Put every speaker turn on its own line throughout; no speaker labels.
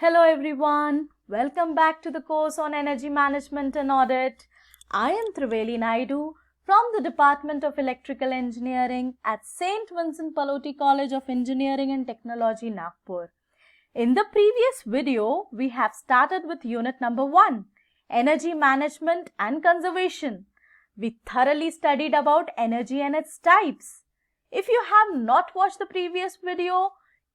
Hello everyone, welcome back to the course on Energy Management and Audit. I am Triveli Naidu from the Department of Electrical Engineering at St. Vincent Pallotti College of Engineering and Technology, Nagpur. In the previous video, we have started with unit number 1, Energy Management and Conservation. We thoroughly studied about energy and its types. If you have not watched the previous video,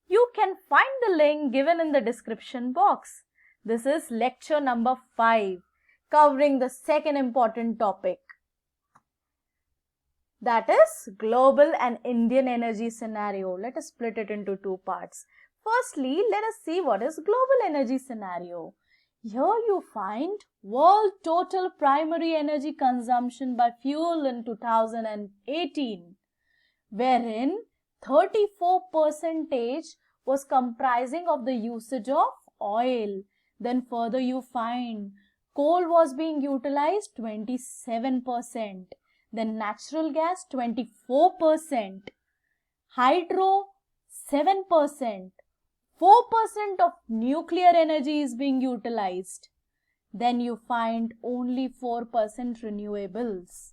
you can find the link given in the description box. This is lecture number 5, covering the second important topic. That is global and Indian energy scenario. Let us split it into two parts. Firstly, let us see what is global energy scenario. Here you find world total primary energy consumption by fuel in 2018, wherein 34% was comprising of the usage of oil. Then further you find coal was being utilized 27%. Then natural gas 24%. Hydro 7%. 4% of nuclear energy is being utilized. Then you find only 4% renewables.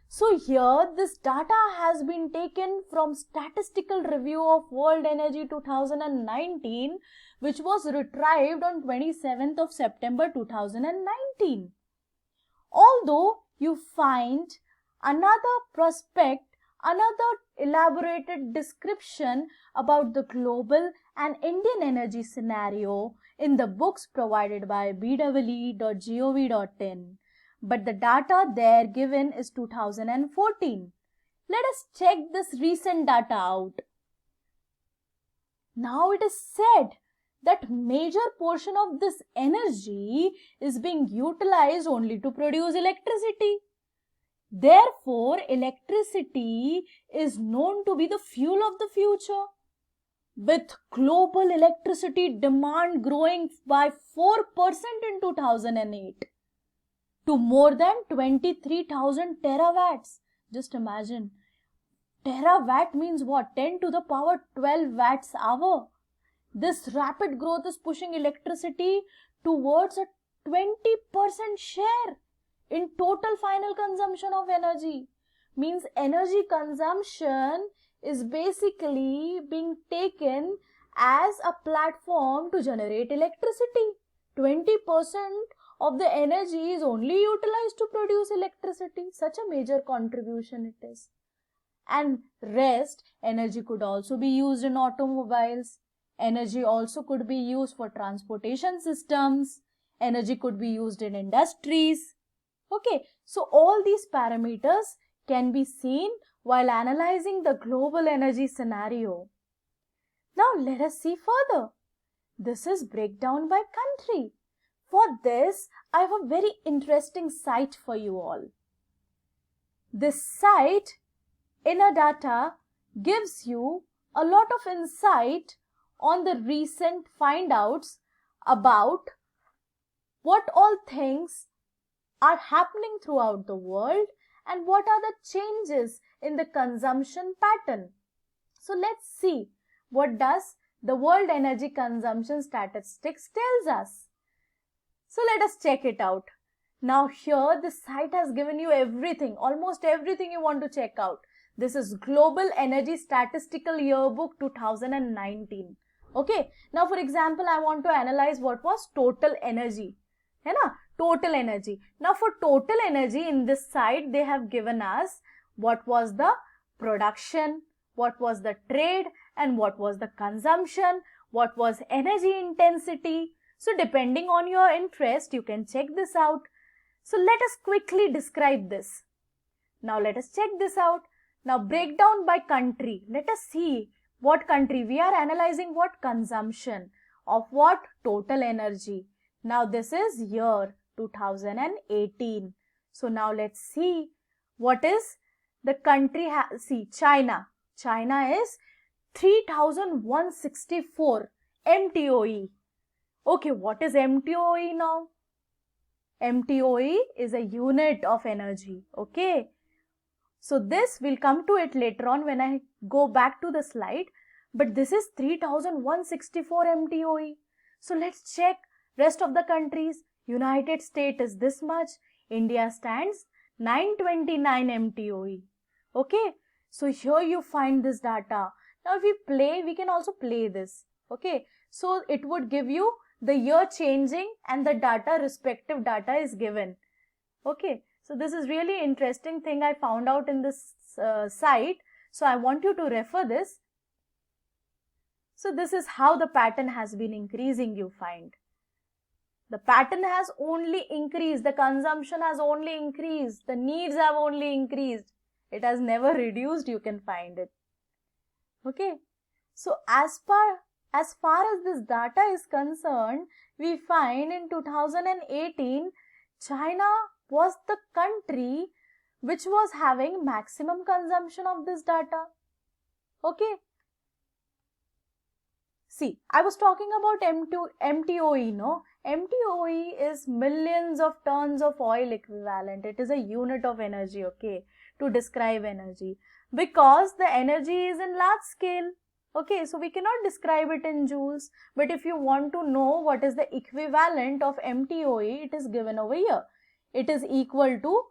So here this data has been taken from Statistical Review of World Energy 2019, which was retrieved on 27th of September 2019. Although you find another prospect, another elaborated description about the global and Indian energy scenario in the books provided by bwe.gov.in. But the data there given is 2014. Let us check this recent data out. Now it is said that major portion of this energy is being utilized only to produce electricity. Therefore, electricity is known to be the fuel of the future. With global electricity demand growing by 4% in 2008. to more than 23,000 terawatts. Just imagine. Terawatt means what? 10 to the power 12 watts hour. This rapid growth is pushing electricity towards a 20% share in total final consumption of energy. Means energy consumption is basically being taken as a platform to generate electricity. 20% of the energy is only utilized to produce electricity. Such a major contribution it is. And rest, energy could also be used in automobiles. Energy also could be used for transportation systems. Energy could be used in industries. Okay, so all these parameters can be seen while analyzing the global energy scenario. Now let us see further. This is breakdown by country. For this, I have a very interesting site for you all. This site, Inner Data, gives you a lot of insight on the recent findouts about what all things are happening throughout the world and what are the changes in the consumption pattern. So let's see what does the World Energy Consumption Statistics tells us. So let us check it out. Now here the site has given you everything, almost everything you want to check out. This is Global Energy Statistical Yearbook 2019. Okay. Now for example, I want to analyze what was total energy. है ना? Total energy. Now for total energy in this site, they have given us what was the production, what was the trade, and what was the consumption, what was energy intensity. So depending on your interest, you can check this out. So let us quickly describe this. Now let us check this out. Now breakdown by country. Let us see what country. We are analyzing what consumption of what total energy. Now this is year 2018. So now let's see what is the country. See China. China is 3,164 MTOE. Okay, what is MTOE now? MTOE is a unit of energy. Okay. So this will come to it later on when I go back to the slide. But this is 3,164 MTOE. So let's check rest of the countries. United States is this much. India stands 929 MTOE. Okay. So here you find this data. Now if we play, we can also play this. Okay. So it would give you the year changing and the data, respective data is given. Okay. So this is really interesting thing I found out in this site. So I want you to refer this. So this is how the pattern has been increasing, you find. The pattern has only increased. The consumption has only increased. The needs have only increased. It has never reduced, you can find it. Okay. So as far as this data is concerned, we find in 2018, China was the country which was having maximum consumption of this data. Okay. See, I was talking about MTOE, no? MTOE is millions of tons of oil equivalent. It is a unit of energy, okay, to describe energy. Because the energy is in large scale. Okay, so we cannot describe it in joules. But if you want to know what is the equivalent of MTOE, it is given over here. It is equal to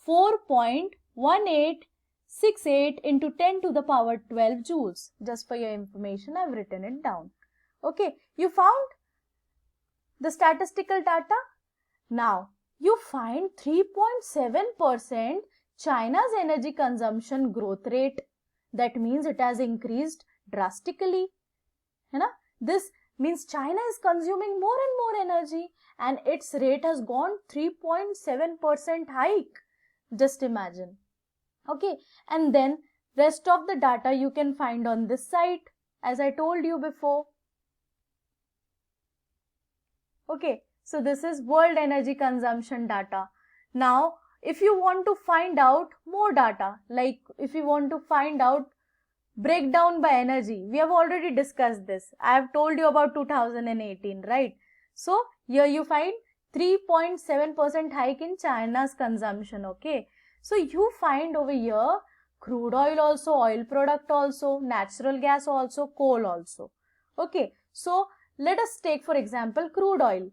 4.1868 into 10 to the power 12 joules. Just for your information, I have written it down. Okay, you found the statistical data? Now, you find 3.7% China's energy consumption growth rate. That means it has increased drastically. This means China is consuming more and more energy and its rate has gone 3.7% hike. Just imagine. Okay, and then rest of the data you can find on this site, as I told you before. Okay, so this is world energy consumption data. Now, if you want to find out more data, like if you want to find out breakdown by energy, we have already discussed this. I have told you about 2018, right? So, here you find 3.7% hike in China's consumption, okay? So, you find over here crude oil also, oil product also, natural gas also, coal also. Okay, so let us take for example crude oil,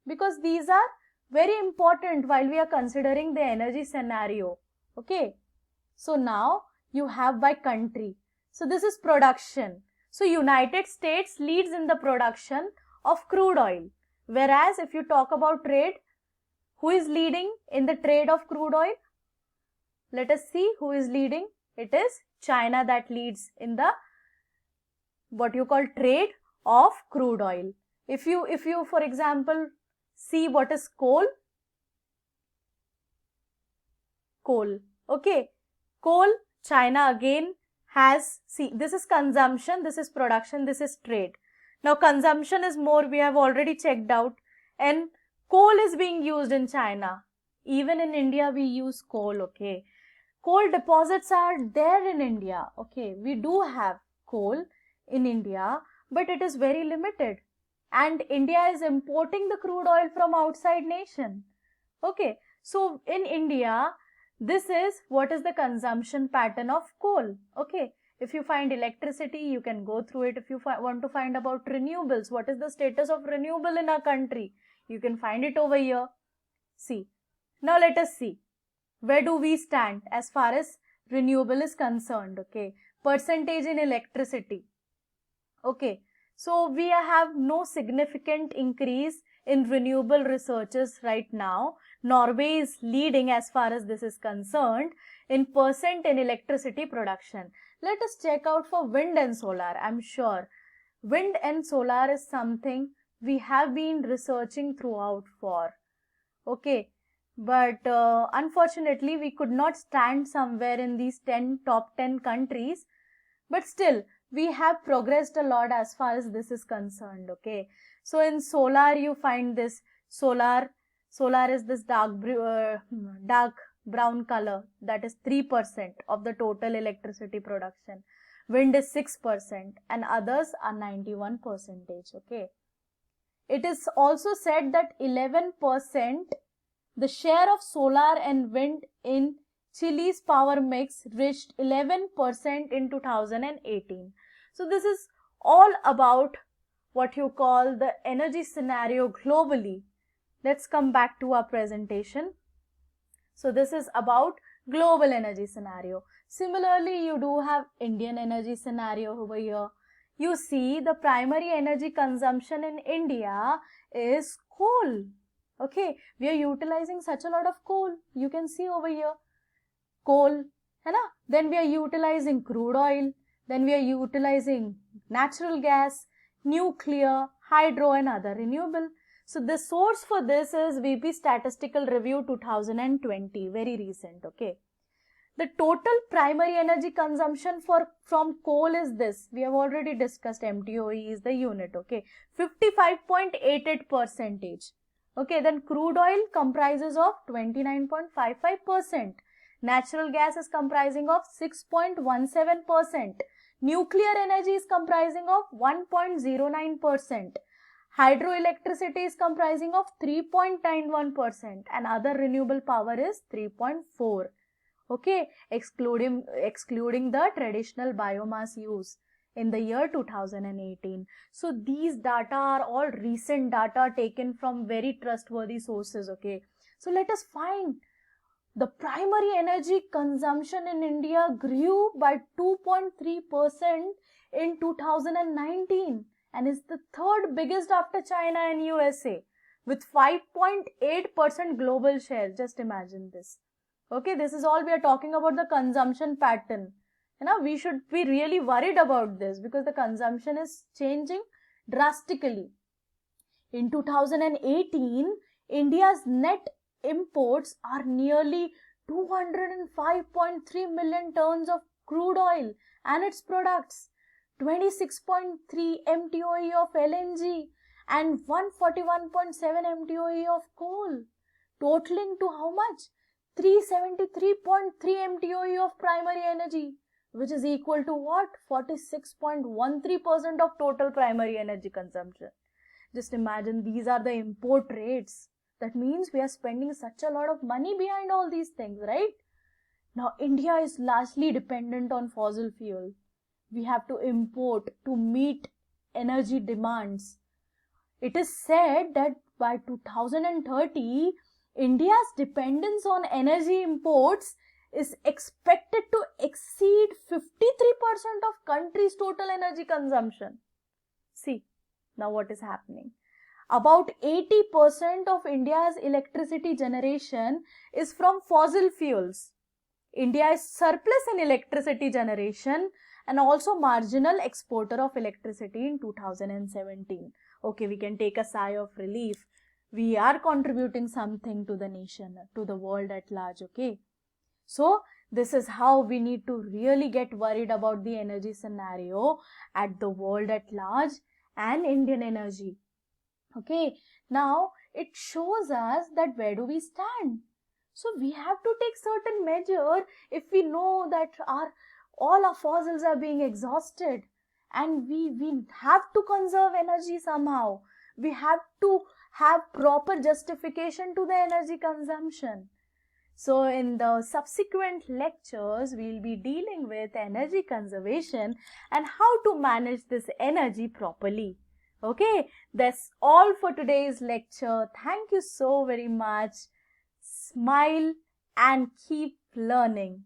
because these are very important while we are considering the energy scenario. Okay, so now you have by country. So this is production. So United States leads in the production of crude oil. Whereas if you talk about trade, who is leading in the trade of crude oil? Let us see who is leading. It is China that leads in the what you call trade of crude oil. If you for example see what is coal. Okay, coal, China again has, see, this is consumption, this is production, this is trade. Now consumption is more, we have already checked out, and coal is being used in China. Even in India we use coal, okay. Coal deposits are there in India, okay. We do have coal in India, but it is very limited. And India is importing the crude oil from outside nation. Okay, so in India, this is what is the consumption pattern of coal. Okay, if you find electricity, you can go through it. If you want to find about renewables, what is the status of renewable in our country, you can find it over here. See, now let us see. Where do we stand as far as renewable is concerned? Okay, percentage in electricity. Okay, so we have no significant increase in renewable researches right now. Norway is leading as far as this is concerned in percent in electricity production. Let us check out for wind and solar. I'm sure wind and solar is something we have been researching throughout for. Okay, but unfortunately we could not stand somewhere in these top 10 countries, but still we have progressed a lot as far as this is concerned. Okay, so in solar you find this solar is this dark brown color, that is 3% of the total electricity production. Wind is 6% and others are 91%. Okay, it is also said that 11%, the share of solar and wind in Chile's power mix reached 11% in 2018. So this is all about what you call the energy scenario globally. Let's come back to our presentation. So this is about global energy scenario. Similarly, you do have Indian energy scenario over here. You see the primary energy consumption in India is coal. Okay, we are utilizing such a lot of coal. You can see over here, coal, है ना? Then we are utilizing crude oil. Then we are utilizing natural gas, nuclear, hydro and other renewable. So the source for this is VP Statistical Review 2020, very recent, okay. The total primary energy consumption from coal is this. We have already discussed MTOE is the unit, okay. 55.88%. Okay, then crude oil comprises of 29.55%. Natural gas is comprising of 6.17%. Nuclear energy is comprising of 1.09%. Hydroelectricity is comprising of 3.91% and other renewable power is 3.4%. Okay, excluding the traditional biomass use in the year 2018. So these data are all recent data taken from very trustworthy sources, okay. So let us find the primary energy consumption in India grew by 2.3% in 2019 and is the third biggest after China and USA with 5.8% global share. Just imagine this. Okay, this is all we are talking about, the consumption pattern. You know, we should be really worried about this because the consumption is changing drastically. In 2018, India's net imports are nearly 205.3 million tons of crude oil and its products, 26.3 MTOE of LNG and 141.7 MTOE of coal, totaling to how much? 373.3 MTOE of primary energy, which is equal to what? 46.13% of total primary energy consumption. Just imagine, these are the import rates. That means we are spending such a lot of money behind all these things, right? Now, India is largely dependent on fossil fuel. We have to import to meet energy demands. It is said that by 2030, India's dependence on energy imports is expected to exceed 53% of country's total energy consumption. See, now what is happening? About 80% of India's electricity generation is from fossil fuels. India is surplus in electricity generation and also marginal exporter of electricity in 2017. Okay, we can take a sigh of relief. We are contributing something to the nation, to the world at large, okay? So, this is how we need to really get worried about the energy scenario at the world at large and Indian energy. Okay, now it shows us that where do we stand. So we have to take certain measure if we know that all our fossils are being exhausted and we have to conserve energy somehow. We have to have proper justification to the energy consumption. So in the subsequent lectures, we'll be dealing with energy conservation and how to manage this energy properly. Okay, that's all for today's lecture. Thank you so very much. Smile and keep learning.